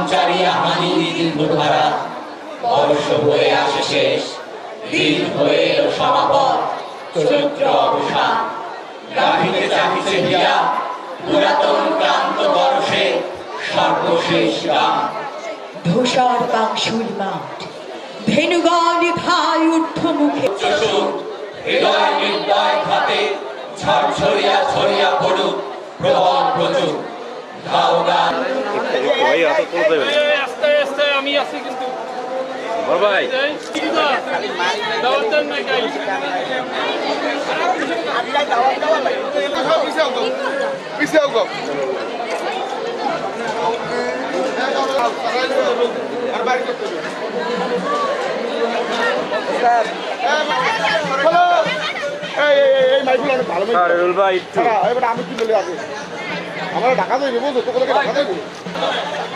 সঞ্চারী হানি দীর্ঘধারা বর্ষ হয়ে আসে শেষ দিন হয়ে এলো সমাপন চৈত্র অবসান গাভিতে চাহিছে হিয়া পুরাতন ক্লান্ত বর্ষে সর্বশেষ গান ধূসর পাংশুর মাঠ ধেনুগণ খায় ঊর্ধ্ব মুখে চশুর হৃদয় নির্দয় ঘাতে ঝরঝরিয়া ছড়িয়া পড়ুক প্রবল প্রচুর ধাও গান আস্তে আস্তে আমি আছি কিন্তু ভাই দাওয়াত দেন না গাই ভাই আমি কি বলি আগে আমার ঢাকা যাইবে বুঝো তো ঢাকা যাইবে